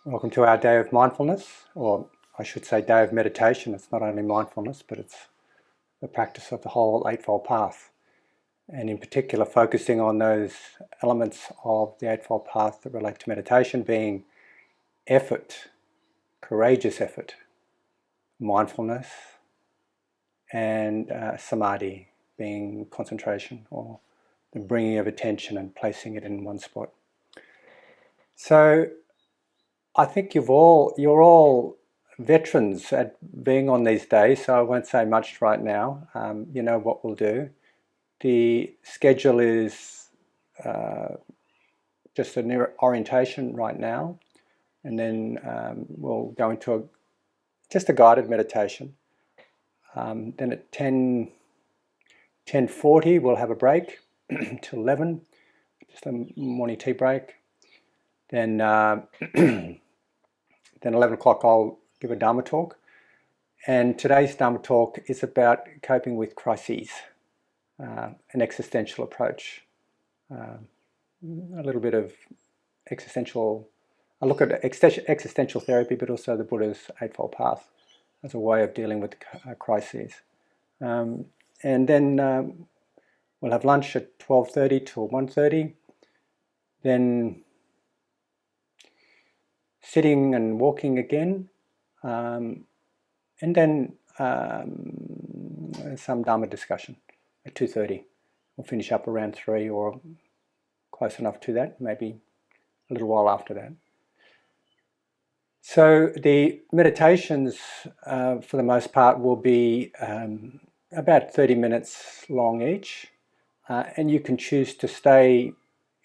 Welcome to our day of mindfulness, or I should say day of meditation. It's not only mindfulness, but it's the practice of the whole Eightfold Path, and in particular focusing on those elements of the Eightfold Path that relate to meditation, being effort, courageous effort, mindfulness, and samadhi, being concentration or the bringing of attention and placing it in one spot. So I think you're all veterans at being on these days, so I won't say much right now. You know what we'll do. The schedule is just an orientation right now, and then we'll go into just a guided meditation. Then at 10:40 we'll have a break till 11, just a morning tea break. Then then 11 o'clock I'll give a Dharma talk. And today's Dharma talk is about coping with crises, an existential approach, a little bit of a look at existential therapy, but also the Buddha's Eightfold Path as a way of dealing with crises. And then we'll have lunch at 12:30 till 1:30. Then sitting and walking again, and then some Dharma discussion at 2:30. We'll finish up around 3 or close enough to that, maybe a little while after that. So the meditations, for the most part, will be about 30 minutes long each, and you can choose to stay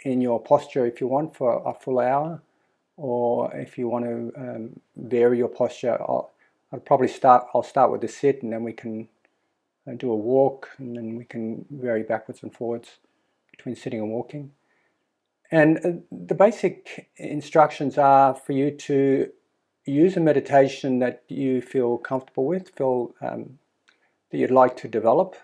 in your posture if you want for a full hour, or if you want to vary your posture. I'll start with the sit, and then we can do a walk, and then we can vary backwards and forwards between sitting and walking. And the basic instructions are for you to use a meditation that you feel comfortable with, that you'd like to develop.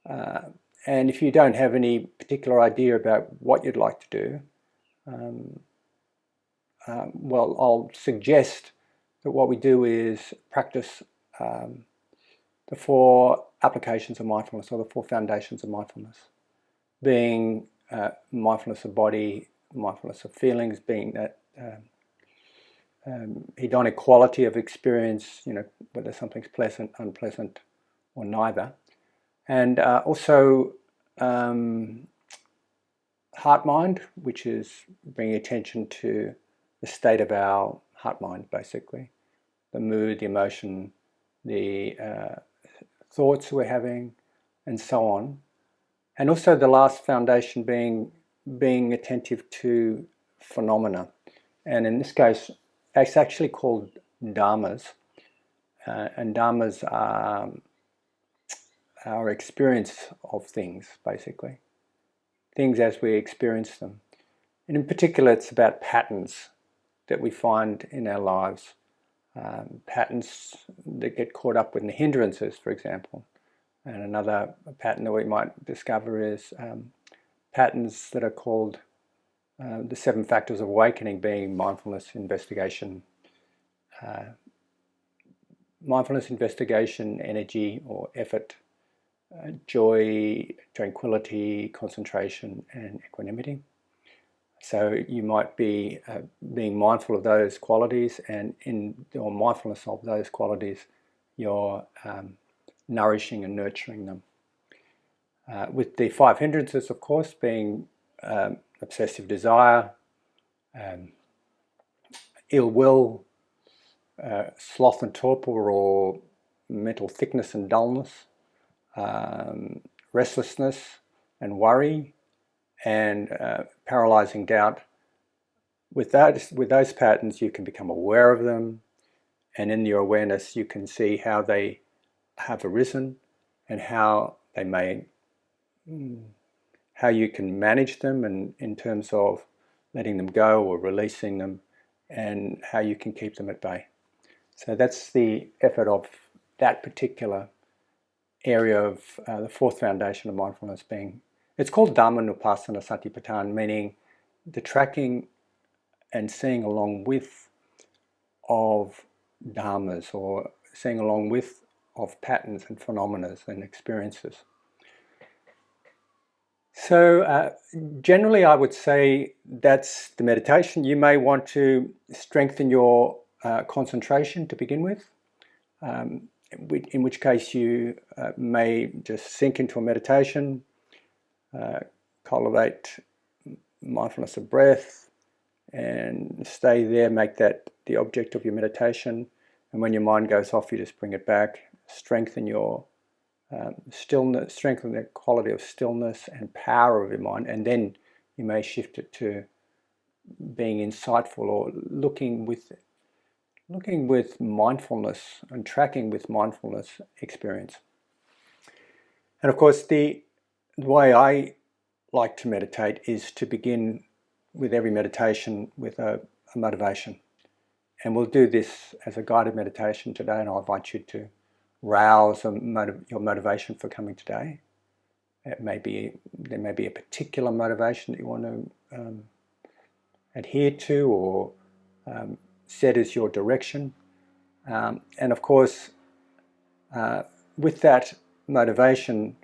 And if you don't have any particular idea about what you'd like to do, well, I'll suggest that what we do is practice the 4 applications of mindfulness, or the 4 foundations of mindfulness, being mindfulness of body, mindfulness of feelings, being that hedonic quality of experience, whether something's pleasant, unpleasant, or neither, and also heart-mind, which is bringing attention to the state of our heart-mind, basically, the mood, the emotion, the thoughts we're having, and so on. And also the last foundation being attentive to phenomena. And in this case, it's actually called dharmas. And dharmas are our experience of things, basically. Things as we experience them. And in particular, it's about patterns that we find in our lives. Patterns that get caught up with the hindrances, for example. And another pattern that we might discover is patterns that are called the 7 factors of awakening, being mindfulness, investigation, energy or effort, joy, tranquility, concentration, and equanimity. So you might be being mindful of those qualities, and in your mindfulness of those qualities, you're nourishing and nurturing them. With the 5 hindrances, of course, being obsessive desire, ill will, sloth and torpor, or mental thickness and dullness, restlessness and worry, and paralyzing doubt. With those patterns, you can become aware of them, and in your awareness you can see how they have arisen and how you can manage them, and in terms of letting them go or releasing them, and how you can keep them at bay. So that's the effort of that particular area of the 4th foundation of mindfulness, being, it's called Dhammanupassana Satipatthana, meaning the tracking and seeing along with of dharmas, or seeing along with of patterns and phenomena and experiences. So generally I would say that's the meditation. You may want to strengthen your concentration to begin with, in which case you may just sink into a meditation, cultivate mindfulness of breath, and stay there, make that the object of your meditation. And when your mind goes off, you just bring it back, strengthen your stillness, strengthen the quality of stillness and power of your mind, and then you may shift it to being insightful, or looking with mindfulness and tracking with mindfulness experience. And of course, the way I like to meditate is to begin with every meditation with a motivation. And we'll do this as a guided meditation today, and I'll invite you to rouse your motivation for coming today. There may be a particular motivation that you want to adhere to, or set as your direction. And of course, with that motivation,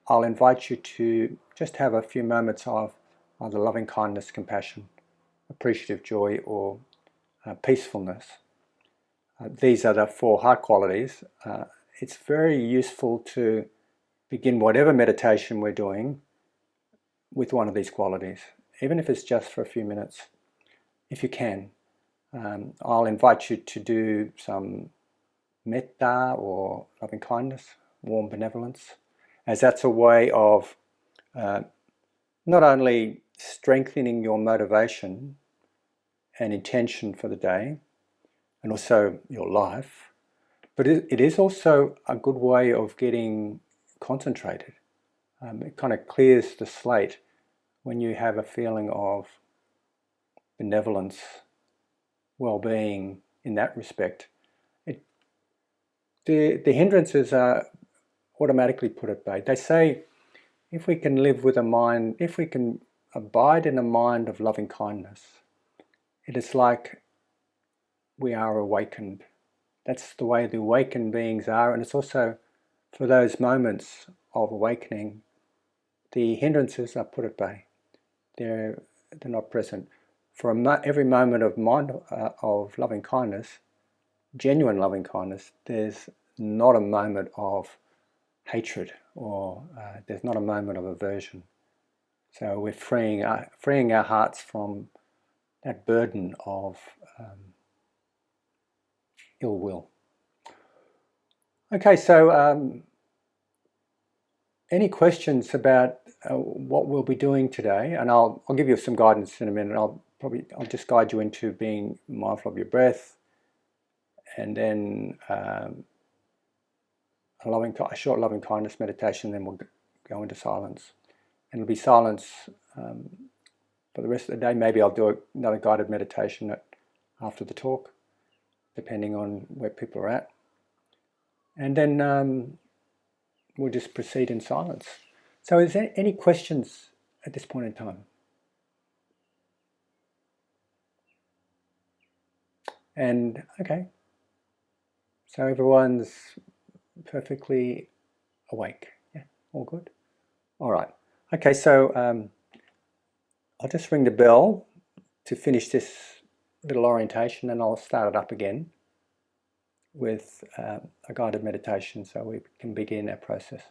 I'll invite you to just have a few moments of either loving kindness, compassion, appreciative joy, or peacefulness. These are the 4 heart qualities. It's very useful to begin whatever meditation we're doing with one of these qualities, even if it's just for a few minutes, if you can. I'll invite you to do some metta, or loving kindness, warm benevolence, as that's a way of not only strengthening your motivation and intention for the day, and also your life, but it is also a good way of getting concentrated. It kind of clears the slate when you have a feeling of benevolence, well-being in that respect. The hindrances are automatically put at bay. They say if we can live with a mind, if we can abide in a mind of loving kindness, it is like we are awakened. That's the way the awakened beings are, and it's also for those moments of awakening, the hindrances are put at bay. They're not present. For every moment of mind of loving kindness, genuine loving kindness, there's not a moment of hatred, or there's not a moment of aversion. So we're freeing our hearts from that burden of ill will. Okay, so any questions about what we'll be doing today? And I'll give you some guidance in a minute. I'll just guide you into being mindful of your breath, and then a short loving kindness meditation. Then we'll go into silence, and it'll be silence for the rest of the day. Maybe I'll do another guided meditation after the talk, depending on where people are at. And then we'll just proceed in silence. So is there any questions at this point in time? And okay, so everyone's perfectly awake. Yeah, all good. All right. Okay, so I'll just ring the bell to finish this little orientation, and I'll start it up again with a guided meditation so we can begin our process.